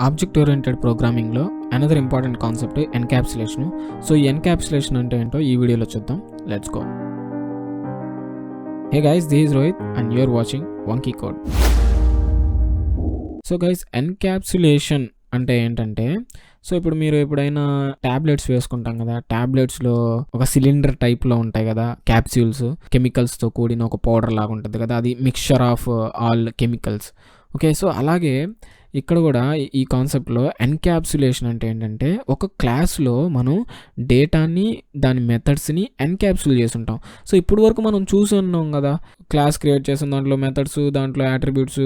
Object oriented ప్రోగ్రామింగ్లో another important concept encapsulation. So ఈ encapsulation అంటే ఏంటో ఈ వీడియోలో చూద్దాం. Let's go. Hey guys, this is Rohit and you are watching WonkyCode. So guys, encapsulation అంటే ఏంటంటే, సో ఇప్పుడు మీరు ఎప్పుడైనా ట్యాబ్లెట్స్ వేసుకుంటాం కదా, ట్యాబ్లెట్స్లో ఒక సిలిండర్ టైప్లో ఉంటాయి కదా క్యాప్సూల్స్, కెమికల్స్తో కూడిన ఒక పౌడర్ లాగా ఉంటుంది కదా, అది mixture of all chemicals. Okay, so అలాగే ఇక్కడ కూడా ఈ కాన్సెప్ట్లో ఎన్క్యాప్సులేషన్ అంటే ఏంటంటే, ఒక క్లాస్లో మనం డేటాని దాని మెథడ్స్ని ఎన్క్యాప్సుల్ చేసి ఉంటాం. సో ఇప్పుడు వరకు మనం చూసి ఉన్నాం కదా, క్లాస్ క్రియేట్ చేసిన దాంట్లో మెథడ్స్, దాంట్లో యాట్రిబ్యూట్స్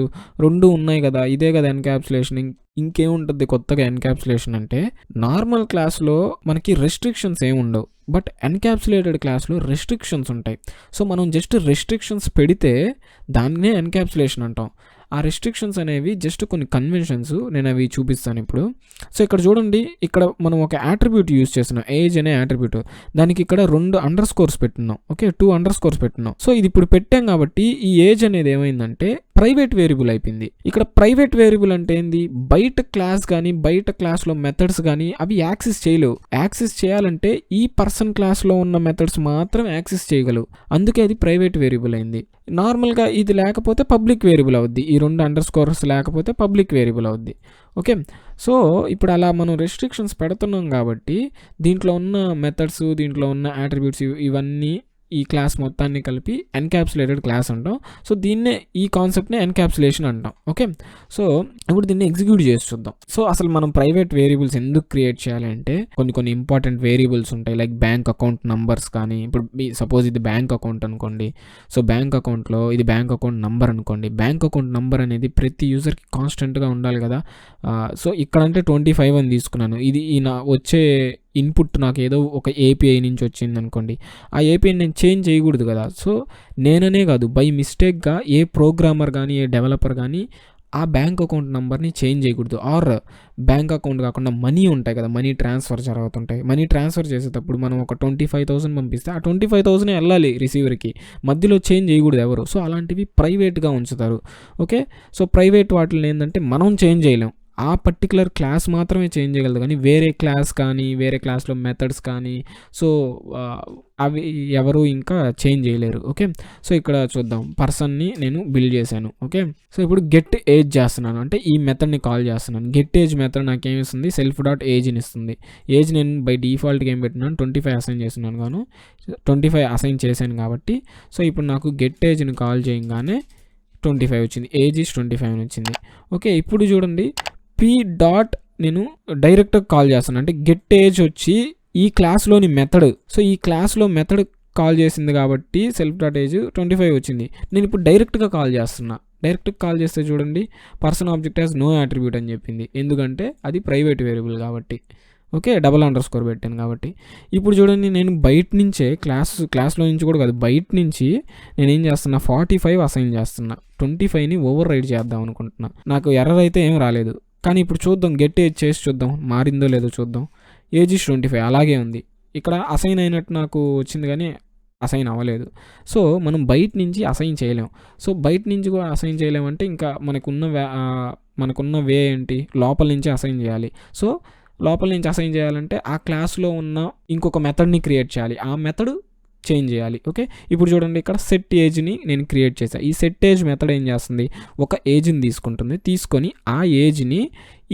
రెండు ఉన్నాయి కదా, ఇదే కదా ఎన్క్యాప్సులేషన్. ఇంకేముంటుంది కొత్తగా ఎన్క్యాప్సులేషన్ అంటే, నార్మల్ క్లాస్లో మనకి రెస్ట్రిక్షన్స్ ఏమి ఉండవు, బట్ ఎన్క్యాప్సులేటెడ్ క్లాస్లో రెస్ట్రిక్షన్స్ ఉంటాయి. సో మనం జస్ట్ రెస్ట్రిక్షన్స్ పెడితే దాన్నే ఎన్క్యాప్సులేషన్ అంటాం. ఆ రెస్ట్రిక్షన్స్ అనేవి జస్ట్ కొన్ని కన్వెన్షన్స్, నేను అవి చూపిస్తాను ఇప్పుడు. సో ఇక్కడ చూడండి, ఇక్కడ మనం ఒక యాట్రిబ్యూట్ యూజ్ చేస్తున్నాం, ఏజ్ అనే యాట్రిబ్యూట్. దానికి ఇక్కడ 2 అండర్ స్కోర్స్ పెట్టున్నాం. ఓకే, 2 అండర్ స్కోర్స్ పెట్టున్నాం. సో ఇది ఇప్పుడు పెట్టాం కాబట్టి ఈ ఏజ్ అనేది ఏమైందంటే ప్రైవేట్ వేరియబుల్ అయిపోయింది. ఇక్కడ ప్రైవేట్ వేరియబుల్ అంటే ఏంది, బయట క్లాస్ కానీ బయట క్లాస్లో మెథడ్స్ కానీ అవి యాక్సెస్ చేయలేవు. యాక్సెస్ చేయాలంటే ఈ పర్సన్ క్లాస్లో ఉన్న మెథడ్స్ మాత్రం యాక్సెస్ చేయగలవు. అందుకే అది ప్రైవేట్ వేరియబుల్ అయింది. నార్మల్గా ఇది లేకపోతే పబ్లిక్ వేరియబుల్ అవుద్ది. ఈ 2 అండర్ స్కోర్స్ లేకపోతే పబ్లిక్ వేరియబుల్ అవుద్ది. ఓకే, సో ఇప్పుడు అలా మనం రెస్ట్రిక్షన్స్ పెడుతున్నాం కాబట్టి దీంట్లో ఉన్న మెథడ్స్, దీంట్లో ఉన్న యాట్రిబ్యూట్స్ ఇవన్నీ ఈ క్లాస్ మొత్తాన్ని కలిపి ఎన్క్యాప్సులేటెడ్ క్లాస్ అంటాం. సో దీన్నే, ఈ కాన్సెప్ట్నే ఎన్క్యాప్సులేషన్ అంటాం. ఓకే, సో ఇప్పుడు దీన్ని ఎగ్జిక్యూట్ చేసి చూద్దాం. సో అసలు మనం ప్రైవేట్ వేరియబుల్స్ ఎందుకు క్రియేట్ చేయాలి అంటే, కొన్ని ఇంపార్టెంట్ వేరియబుల్స్ ఉంటాయి, లైక్ బ్యాంక్ అకౌంట్ నంబర్స్ కానీ. ఇప్పుడు సపోజ్ ఇది బ్యాంక్ అకౌంట్ అనుకోండి. సో బ్యాంక్ అకౌంట్లో ఇది బ్యాంక్ అకౌంట్ నంబర్ అనుకోండి. బ్యాంక్ అకౌంట్ నంబర్ అనేది ప్రతి యూజర్కి కాన్స్టెంట్గా ఉండాలి కదా. సో ఇక్కడంటే 25 అని తీసుకున్నాను. ఇది నా వచ్చే ఇన్పుట్ నాకు ఏదో ఒక ఏపీఐ నుంచి వచ్చింది అనుకోండి, ఆ ఏపీఐని నేను చేంజ్ చేయకూడదు కదా. సో నేననే కాదు, బై మిస్టేక్గా ఏ ప్రోగ్రామర్ కానీ ఏ డెవలపర్ కానీ ఆ బ్యాంక్ అకౌంట్ నెంబర్ని చేంజ్ చేయకూడదు. ఆర్ బ్యాంక్ అకౌంట్ కాకుండా మనీ ఉంటాయి కదా, మనీ ట్రాన్స్ఫర్ జరుగుతుంటాయి. మనీ ట్రాన్స్ఫర్ చేసేటప్పుడు మనం ఒక 25,000 పంపిస్తే ఆ 25,000 వెళ్ళాలి రిసీవర్కి, మధ్యలో చేంజ్ చేయకూడదు ఎవరు. సో అలాంటివి ప్రైవేట్గా ఉంచుతారు. ఓకే, సో ప్రైవేట్ వాటిని ఏంటంటే మనం చేంజ్ చేయలేం, ఆ పర్టికులర్ క్లాస్ మాత్రమే చేంజ్ చేయగలదు, కానీ వేరే క్లాస్ కానీ వేరే క్లాస్లో మెథడ్స్ కానీ సో అవి ఎవరు ఇంకా చేంజ్ చేయలేరు. ఓకే, సో ఇక్కడ చూద్దాం, పర్సన్ని నేను బిల్డ్ చేశాను. ఓకే, సో ఇప్పుడు గెట్ ఏజ్ చేస్తున్నాను, అంటే ఈ మెథడ్ని కాల్ చేస్తున్నాను. గెట్ ఏజ్ మెథడ్ నాకు ఏమి ఇస్తుంది, సెల్ఫ్ డాట్ ఏజ్ని ఇస్తుంది. ఏజ్ నేను బై డిఫాల్ట్గా ఏం పెట్టినాను, 25 అసైన్ చేస్తున్నాను గాను, 25 అసైన్ చేశాను కాబట్టి. సో ఇప్పుడు నాకు గెట్ ఏజ్ని కాల్ చేయగానే 25 వచ్చింది, ఏజ్ ఈజ్ 25 అని వచ్చింది. ఓకే, ఇప్పుడు చూడండి, పీ డాట్ నేను డైరెక్ట్గా కాల్ చేస్తాను, అంటే గెట్ ఏజ్ వచ్చి ఈ క్లాస్లోని మెథడ్. సో ఈ క్లాస్లో మెథడ్ కాల్ చేసింది కాబట్టి సెల్ఫ్ డాట్ ఏజ్ 25 వచ్చింది. నేను ఇప్పుడు డైరెక్ట్గా కాల్ చేస్తున్నా. డైరెక్ట్గా కాల్ చేస్తే చూడండి, person object has no attribute అని చెప్పింది, ఎందుకంటే అది ప్రైవేట్ వేరియబుల్ కాబట్టి. ఓకే, డబల్ అండర్ స్కోర్ పెట్టాను కాబట్టి. ఇప్పుడు చూడండి, నేను బయట నుంచే క్లాస్లో నుంచి కూడా కాదు, బయట నుంచి నేనేం చేస్తున్నా, 45 అసైన్ చేస్తున్నా. 25ని ఓవర్ రైడ్ చేద్దాం అనుకుంటున్నా. నాకు ఎర్రర్ అయితే ఏం రాలేదు, కానీ ఇప్పుడు చూద్దాం, గెట్ ఏజ్ చేసి చూద్దాం, మారిందో లేదో చూద్దాం. ఏజ్ ఇస్ 25 అలాగే ఉంది. ఇక్కడ అసైన్ అయినట్టు నాకు వచ్చింది కానీ అసైన్ అవ్వలేదు. సో మనం బయట నుంచి అసైన్ చేయలేం. సో బయట నుంచి కూడా అసైన్ చేయలేమంటే ఇంకా మనకున్న వే ఏంటి, లోపల నుంచి అసైన్ చేయాలి. సో లోపల నుంచి అసైన్ చేయాలంటే ఆ క్లాస్లో ఉన్న ఇంకొక మెథడ్ని క్రియేట్ చేయాలి, ఆ మెథడ్ చేంజ్ చేయాలి. ఓకే, ఇప్పుడు చూడండి, ఇక్కడ సెట్ ఏజ్ని నేను క్రియేట్ చేశాను. ఈ సెట్ ఏజ్ మెథడ్ ఏం చేస్తుంది, ఒక ఏజ్ని తీసుకొని ఆ ఏజ్ని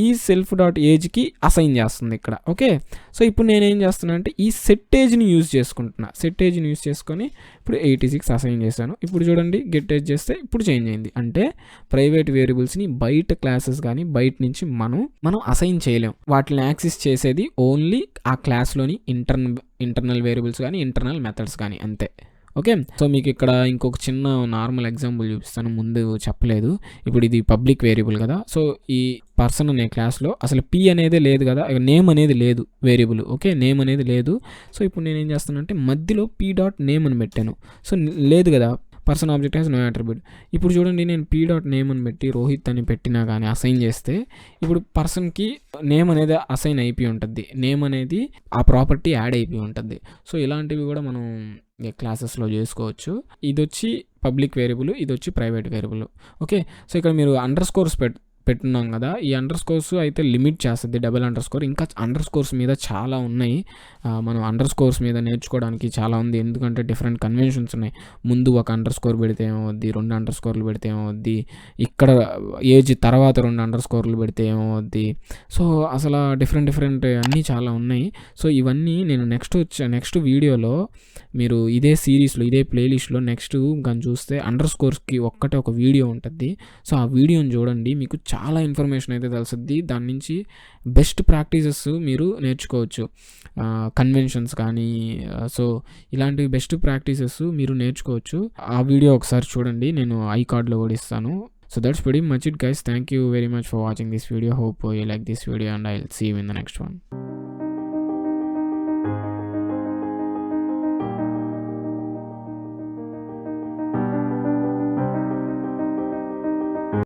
ఈ సెల్ఫ్ డాట్ ఏజ్కి అసైన్ చేస్తుంది ఇక్కడ. ఓకే, సో ఇప్పుడు నేనేం చేస్తున్నా అంటే ఈ సెట్ ఏజ్ని యూజ్ చేసుకుంటున్నా. సెట్ ఏజ్ని యూజ్ చేసుకొని ఇప్పుడు 86 అసైన్ చేశాను. ఇప్పుడు చూడండి, గెట్ ఏజ్ చేస్తే ఇప్పుడు చేంజ్ అయింది. అంటే ప్రైవేట్ వేరియబుల్స్ని బయట క్లాసెస్ కానీ బయట నుంచి మనం అసైన్ చేయలేం. వాటిని యాక్సెస్ చేసేది ఓన్లీ ఆ క్లాస్లోని ఇంటర్నల్ వేరియబుల్స్ కానీ ఇంటర్నల్ మెథడ్స్ కానీ, అంతే. ఓకే, సో మీకు ఇక్కడ ఇంకొక చిన్న నార్మల్ ఎగ్జాంపుల్ చూపిస్తాను, ముందు చెప్పలేదు. ఇప్పుడు ఇది పబ్లిక్ వేరియబుల్ కదా. సో ఈ పర్సన్ అనే క్లాస్లో అసలు పీ అనేది లేదు కదా, నేమ్ అనేది లేదు వేరియబుల్. ఓకే, నేమ్ అనేది లేదు. సో ఇప్పుడు నేనేం చేస్తానంటే మధ్యలో పీ డాట్ నేమ్ అని పెట్టాను. సో లేదు కదా, person object has no attribute. ఇప్పుడు చూడండి, నేను పీ డాట్ నేమ్ అని పెట్టి రోహిత్ అని పెట్టినా కానీ అసైన్ చేస్తే ఇప్పుడు పర్సన్కి నేమ్ అనేది అసైన్ అయిపోయి ఉంటుంది, నేమ్ అనేది ఆ ప్రాపర్టీ యాడ్ అయిపోయి ఉంటుంది. సో ఇలాంటివి కూడా మనం క్లాసెస్లో చేసుకోవచ్చు. ఇది వచ్చి పబ్లిక్ వేరియబుల్, ఇది వచ్చి ప్రైవేట్ వేరియబుల్. ఓకే, సో ఇక్కడ మీరు అండర్ స్కోర్స్ పెట్టున్నాం కదా, ఈ అండర్ స్కోర్స్ అయితే లిమిట్ చేస్తుంది డబుల్ అండర్ స్కోర్. ఇంకా అండర్ స్కోర్స్ మీద చాలా ఉన్నాయి. మనం అండర్ స్కోర్స్ మీద నేర్చుకోవడానికి చాలా ఉంది. ఎందుకంటే డిఫరెంట్ కన్వెన్షన్స్ ఉన్నాయి. ముందు ఒక అండర్ స్కోర్ పెడితే ఏమవుద్ది, 2 అండర్ స్కోర్లు పెడితే ఏమవుద్ది, ఇక్కడ ఏజ్ తర్వాత 2 అండర్ స్కోర్లు పెడితే ఏమవుద్ది. సో అసలు డిఫరెంట్ అన్నీ చాలా ఉన్నాయి. సో ఇవన్నీ నేను నెక్స్ట్ వీడియోలో మీరు ఇదే సిరీస్లో ఇదే ప్లేలిస్ట్లో నెక్స్ట్ కానీ చూస్తే అండర్ స్కోర్స్కి ఒక్కటే ఒక వీడియో ఉంటుంది. సో ఆ వీడియోని చూడండి, మీకు చాలా ఇన్ఫర్మేషన్ అయితే తెలుస్తుంది. దాని నుంచి బెస్ట్ ప్రాక్టీసెస్ మీరు నేర్చుకోవచ్చు. కన్వెన్షన్స్ కానీ సో ఇలాంటి బెస్ట్ ప్రాక్టీసెస్ మీరు నేర్చుకోవచ్చు. ఆ వీడియో ఒకసారి చూడండి, నేను ఐ కార్డ్లో కూడా ఇస్తాను. So that's pretty much it guys. Thank you very much for watching this video. Hope you like this video and I'll see you in the next one.